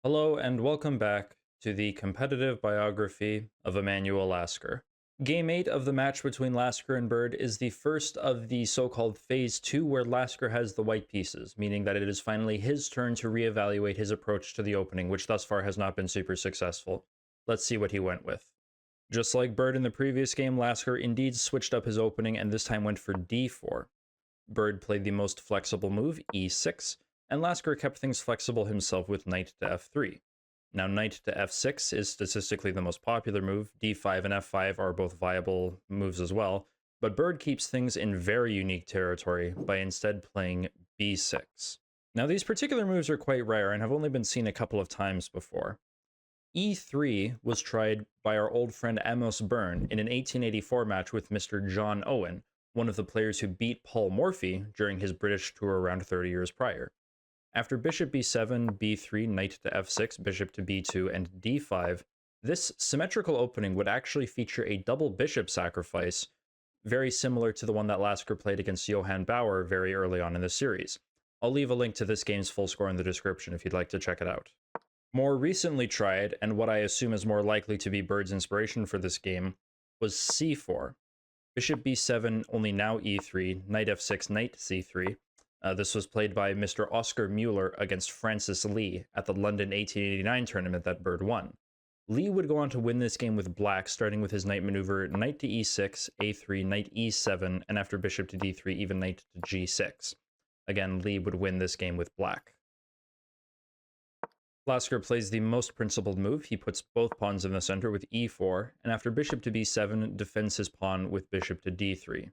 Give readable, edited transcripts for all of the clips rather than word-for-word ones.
Hello and welcome back to the competitive biography of Emanuel Lasker. Game 8 of the match between Lasker and Bird is the first of the so-called Phase 2 where Lasker has the white pieces, meaning that it is finally his turn to reevaluate his approach to the opening, which thus far has not been super successful. Let's see what he went with. Just like Bird in the previous game, Lasker indeed switched up his opening and this time went for d4. Bird played the most flexible move, e6, and Lasker kept things flexible himself with knight to f3. Now knight to f6 is statistically the most popular move, d5 and f5 are both viable moves as well, but Bird keeps things in very unique territory by instead playing b6. Now these particular moves are quite rare and have only been seen a couple of times before. e3 was tried by our old friend Amos Byrne in an 1884 match with Mr. John Owen, one of the players who beat Paul Morphy during his British tour around 30 years prior. After bishop b7, b3, knight to f6, bishop to b2, and d5, this symmetrical opening would actually feature a double bishop sacrifice, very similar to the one that Lasker played against Johann Bauer very early on in the series. I'll leave a link to this game's full score in the description if you'd like to check it out. More recently tried, and what I assume is more likely to be Bird's inspiration for this game, was c4. Bishop b7, only now e3, knight f6, knight c3. This was played by Mr. Oscar Mueller against Francis Lee at the London 1889 tournament that Bird won. Lee would go on to win this game with black, starting with his knight maneuver knight to e6, a3, knight e7, and after bishop to d3, even knight to g6. Again, Lee would win this game with black. Lasker plays the most principled move. He puts both pawns in the center with e4, and after bishop to b7, defends his pawn with bishop to d3.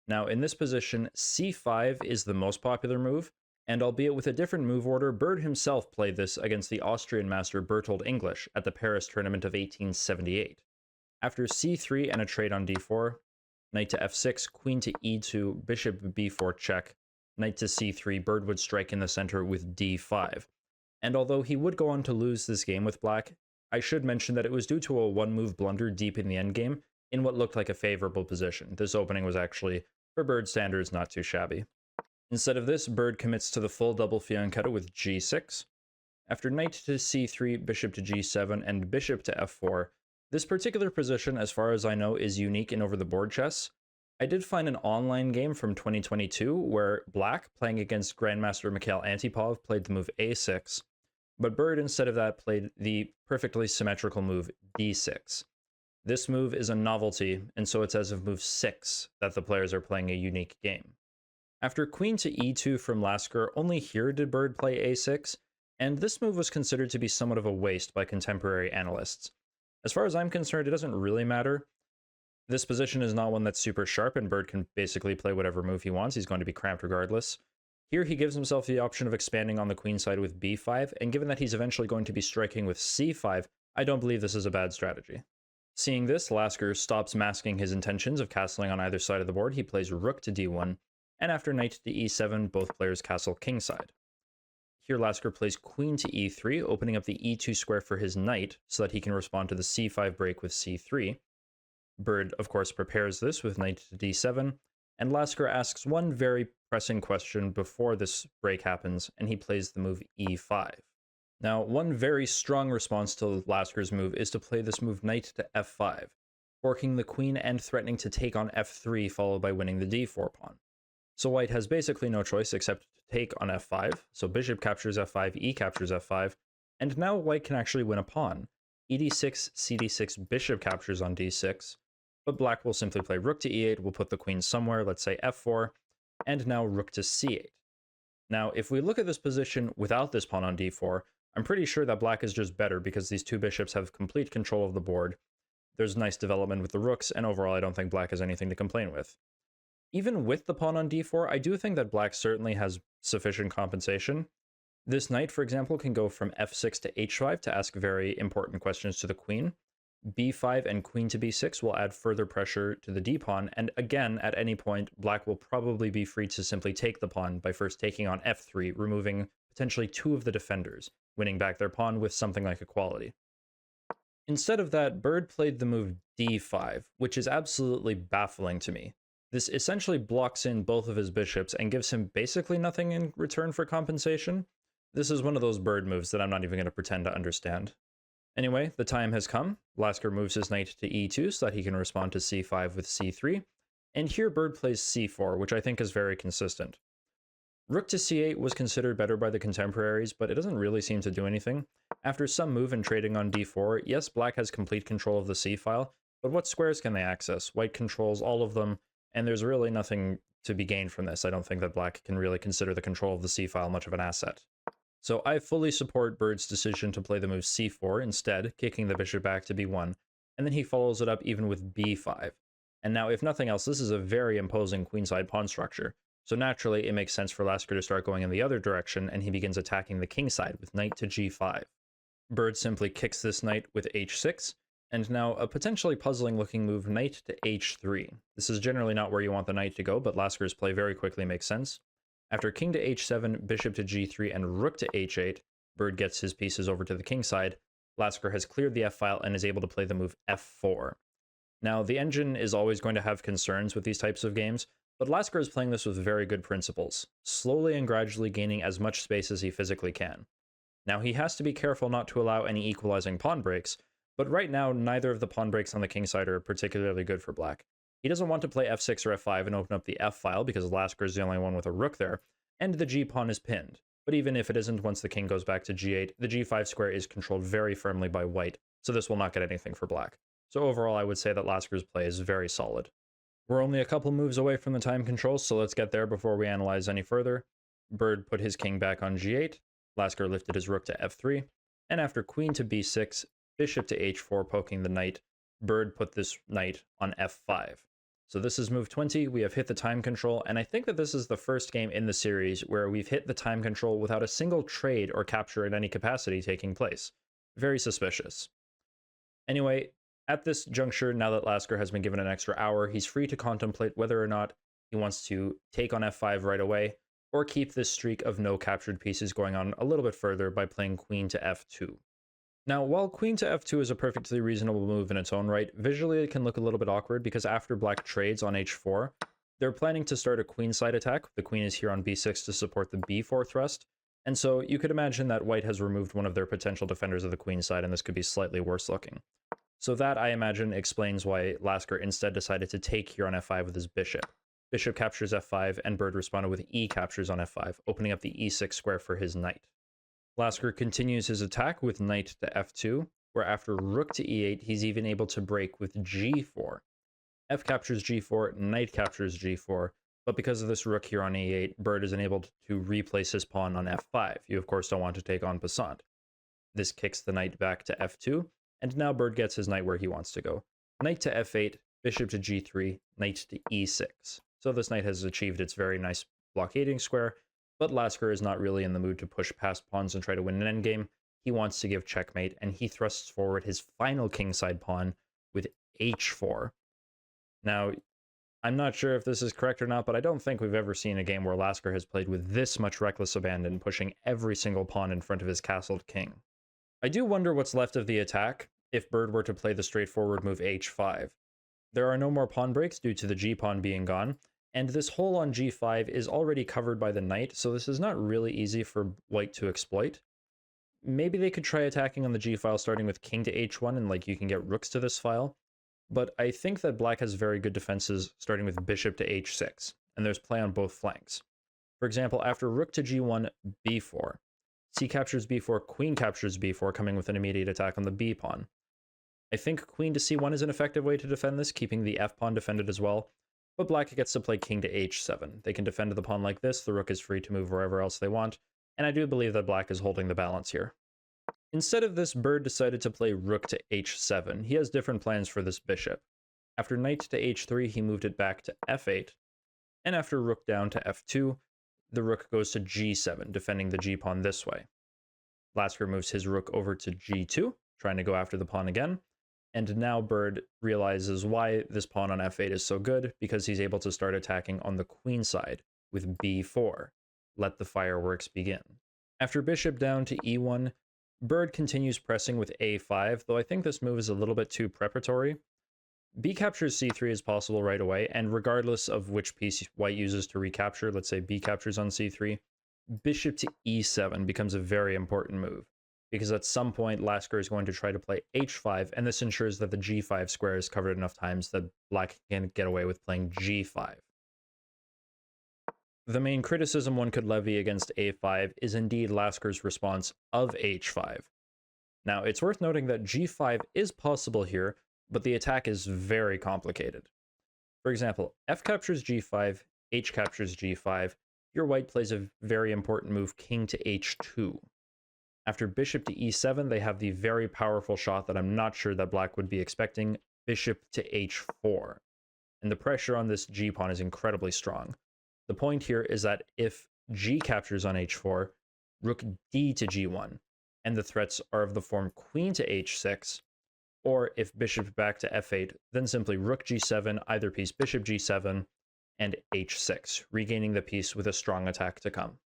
Now, in this position, c5 is the most popular move, and albeit with a different move order, Bird himself played this against the Austrian master Bertold English at the Paris tournament of 1878. After c3 and a trade on d4, knight to f6, queen to e2, bishop b4 check, knight to c3, Bird would strike in the center with d5. And although he would go on to lose this game with black, I should mention that it was due to a one-move blunder deep in the endgame in what looked like a favorable position. This opening was actually, for Bird standards, not too shabby. Instead of this, Bird commits to the full double fianchetto with g6. After knight to c3, bishop to g7, and bishop to f4, this particular position, as far as I know, is unique in over-the-board chess. I did find an online game from 2022 where Black, playing against Grandmaster Mikhail Antipov, played the move a6, but Bird, instead of that, played the perfectly symmetrical move d6. This move is a novelty, and so it's as of move 6 that the players are playing a unique game. After queen to e2 from Lasker, only here did Bird play a6, and this move was considered to be somewhat of a waste by contemporary analysts. As far as I'm concerned, it doesn't really matter. This position is not one that's super sharp, and Bird can basically play whatever move he wants. He's going to be cramped regardless. Here he gives himself the option of expanding on the queen side with b5, and given that he's eventually going to be striking with c5, I don't believe this is a bad strategy. Seeing this, Lasker stops masking his intentions of castling on either side of the board. He plays rook to d1, and after knight to e7, both players castle kingside. Here Lasker plays queen to e3, opening up the e2 square for his knight so that he can respond to the c5 break with c3. Bird, of course, prepares this with knight to d7, and Lasker asks one very pressing question before this break happens, and he plays the move e5. Now, one very strong response to Lasker's move is to play this move knight to f5, forking the queen and threatening to take on f3, followed by winning the d4 pawn. So white has basically no choice except to take on f5, so bishop captures f5, e captures f5, and now white can actually win a pawn. ed6, cd6, bishop captures on d6, but black will simply play rook to e8, will put the queen somewhere, let's say f4, and now rook to c8. Now, if we look at this position without this pawn on d4, I'm pretty sure that black is just better because these two bishops have complete control of the board. There's nice development with the rooks, and overall I don't think black has anything to complain with. Even with the pawn on d4, I do think that black certainly has sufficient compensation. This knight, for example, can go from f6 to h5 to ask very important questions to the queen. b5 and queen to b6 will add further pressure to the d-pawn, and again, at any point, black will probably be free to simply take the pawn by first taking on f3, removing potentially two of the defenders, winning back their pawn with something like equality. Instead of that, Bird played the move d5, which is absolutely baffling to me. This essentially blocks in both of his bishops and gives him basically nothing in return for compensation. This is one of those bird moves that I'm not even going to pretend to understand. Anyway, the time has come. Lasker moves his knight to e2 so that he can respond to c5 with c3. And here bird plays c4, which I think is very consistent. Rook to c8 was considered better by the contemporaries, but it doesn't really seem to do anything. After some move and trading on d4, yes, black has complete control of the c file, but what squares can they access? White controls all of them, and there's really nothing to be gained from this. I don't think that black can really consider the control of the c file much of an asset. So I fully support Bird's decision to play the move c4 instead, kicking the bishop back to b1, and then he follows it up even with b5. And now, if nothing else, this is a very imposing queenside pawn structure, so naturally it makes sense for Lasker to start going in the other direction, and he begins attacking the kingside with knight to g5. Bird simply kicks this knight with h6, and now a potentially puzzling looking move, knight to h3. This is generally not where you want the knight to go, but Lasker's play very quickly makes sense. After king to h7, bishop to g3, and rook to h8, Bird gets his pieces over to the king side. Lasker has cleared the f-file and is able to play the move f4. Now, the engine is always going to have concerns with these types of games, but Lasker is playing this with very good principles, slowly and gradually gaining as much space as he physically can. Now, he has to be careful not to allow any equalizing pawn breaks, but right now, neither of the pawn breaks on the king side are particularly good for black. He doesn't want to play f6 or f5 and open up the f-file because Lasker is the only one with a rook there, and the g-pawn is pinned. But even if it isn't, once the king goes back to g8, the g5 square is controlled very firmly by white, so this will not get anything for black. So overall, I would say that Lasker's play is very solid. We're only a couple moves away from the time control, so let's get there before we analyze any further. Bird put his king back on g8, Lasker lifted his rook to f3, and after queen to b6, bishop to h4 poking the knight, Bird put this knight on f5. So this is move 20, we have hit the time control, and I think that this is the first game in the series where we've hit the time control without a single trade or capture in any capacity taking place. Very suspicious. Anyway, at this juncture, now that Lasker has been given an extra hour, he's free to contemplate whether or not he wants to take on f5 right away, or keep this streak of no captured pieces going on a little bit further by playing queen to f2. Now, while queen to f2 is a perfectly reasonable move in its own right, visually it can look a little bit awkward because after black trades on h4, they're planning to start a queenside attack. The queen is here on b6 to support the b4 thrust, and so you could imagine that white has removed one of their potential defenders of the queen side, and this could be slightly worse looking. So that, I imagine, explains why Lasker instead decided to take here on f5 with his bishop. Bishop captures f5, and Bird responded with e captures on f5, opening up the e6 square for his knight. Lasker continues his attack with knight to f2, where after rook to e8, he's even able to break with g4. F captures g4, knight captures g4, but because of this rook here on e8, Bird is enabled to replace his pawn on f5. You, of course, don't want to take on passant. This kicks the knight back to f2, and now Bird gets his knight where he wants to go. Knight to f8, bishop to g3, knight to e6. So this knight has achieved its very nice blockading square, but Lasker is not really in the mood to push past pawns and try to win an endgame. He wants to give checkmate, and he thrusts forward his final kingside pawn with h4. Now, I'm not sure if this is correct or not, but I don't think we've ever seen a game where Lasker has played with this much reckless abandon, pushing every single pawn in front of his castled king. I do wonder what's left of the attack if Bird were to play the straightforward move h5. There are no more pawn breaks due to the g-pawn being gone, and this hole on g5 is already covered by the knight, so this is not really easy for white to exploit. Maybe they could try attacking on the g-file starting with king to h1, and you can get rooks to this file, but I think that black has very good defenses starting with bishop to h6, and there's play on both flanks. For example, after rook to g1, b4, c captures b4, queen captures b4, coming with an immediate attack on the b pawn. I think queen to c1 is an effective way to defend this, keeping the f pawn defended as well, but black gets to play king to h7. They can defend the pawn like this, the rook is free to move wherever else they want, and I do believe that black is holding the balance here. Instead of this, Bird decided to play rook to h7. He has different plans for this bishop. After knight to h3, he moved it back to f8, and after rook down to f2, the rook goes to g7, defending the g-pawn this way. Lasker moves his rook over to g2, trying to go after the pawn again, and now Bird realizes why this pawn on f8 is so good, because he's able to start attacking on the queen side with b4. Let the fireworks begin. After bishop down to e1, Bird continues pressing with a5, though I think this move is a little bit too preparatory. B captures c3 is possible right away, and regardless of which piece white uses to recapture, let's say b captures on c3, bishop to e7 becomes a very important move, because at some point Lasker is going to try to play h5, and this ensures that the g5 square is covered enough times that black can get away with playing g5. The main criticism one could levy against a5 is indeed Lasker's response of h5. Now, it's worth noting that g5 is possible here, but the attack is very complicated. For example, f captures g5, h captures g5, your white plays a very important move, king to h2. After bishop to e7, they have the very powerful shot that I'm not sure that black would be expecting, bishop to h4. And the pressure on this g-pawn is incredibly strong. The point here is that if g captures on h4, rook d to g1, and the threats are of the form queen to h6, or if bishop back to f8, then simply rook g7, either piece bishop g7, and h6, regaining the piece with a strong attack to come.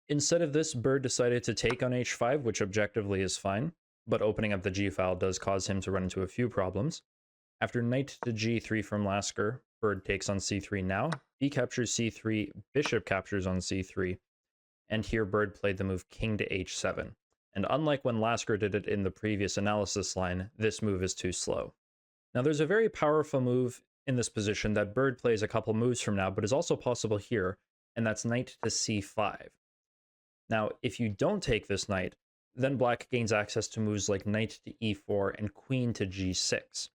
Instead of this, Bird decided to take on h5, which objectively is fine, but opening up the g-file does cause him to run into a few problems. After knight to g3 from Lasker, Bird takes on c3 now, b captures c3, bishop captures on c3, and here Bird played the move king to h7. And unlike when Lasker did it in the previous analysis line, this move is too slow. Now there's a very powerful move in this position that Bird plays a couple moves from now, but is also possible here, and that's knight to c5. Now, if you don't take this knight, then black gains access to moves like knight to e4 and queen to g6.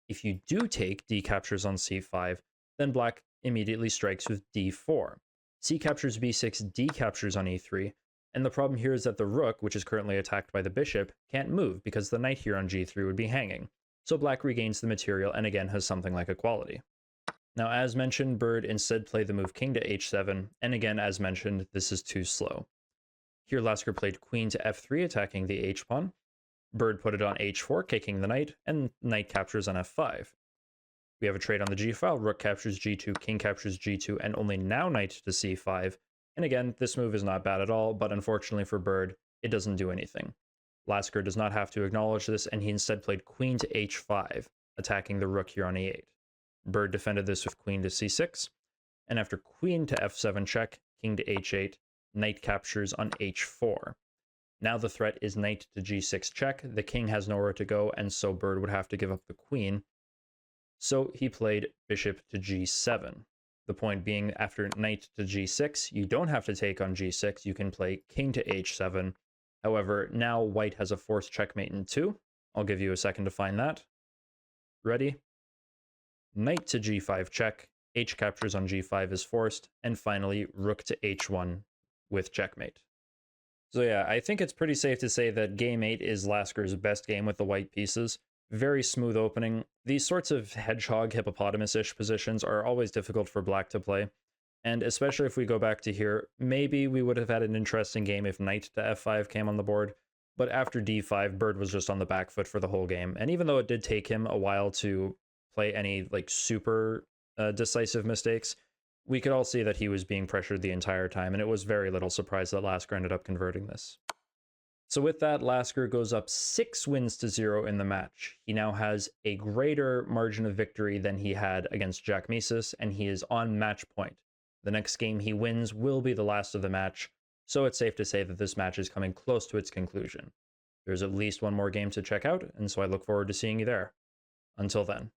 If you do take d captures on c5, then black immediately strikes with d4. C captures b6, d captures on e3, and the problem here is that the rook, which is currently attacked by the bishop, can't move because the knight here on g3 would be hanging. So black regains the material and again has something like equality. Now, as mentioned, Bird instead played the move king to h7, and again, as mentioned, this is too slow. Here Lasker played queen to f3, attacking the h-pawn. Bird put it on h4, kicking the knight, and knight captures on f5. We have a trade on the g-file, rook captures g2, king captures g2, and only now knight to c5. And again, this move is not bad at all, but unfortunately for Bird, it doesn't do anything. Lasker does not have to acknowledge this, and he instead played queen to h5, attacking the rook here on e8. Bird defended this with queen to c6, and after queen to f7 check, king to h8, knight captures on h4. Now the threat is knight to g6 check, the king has nowhere to go, and so Bird would have to give up the queen. So he played bishop to g7. The point being, after knight to g6, you don't have to take on g6, you can play king to h7. However, now white has a forced checkmate in 2. I'll give you a second to find that. Ready? Knight to g5 check, h captures on g5 is forced, and finally rook to h1 with checkmate. So yeah, I think it's pretty safe to say that game 8 is Lasker's best game with the white pieces. Very smooth opening. These sorts of hedgehog, hippopotamus-ish positions are always difficult for black to play. And especially if we go back to here, maybe we would have had an interesting game if knight to f5 came on the board. But after d5, Bird was just on the back foot for the whole game. And even though it did take him a while to play any like super decisive mistakes, we could all see that he was being pressured the entire time, and it was very little surprise that Lasker ended up converting this. So with that, Lasker goes up 6 wins to 0 in the match. He now has a greater margin of victory than he had against Jack Mises, and he is on match point. The next game he wins will be the last of the match, so it's safe to say that this match is coming close to its conclusion. There's at least one more game to check out, and so I look forward to seeing you there. Until then.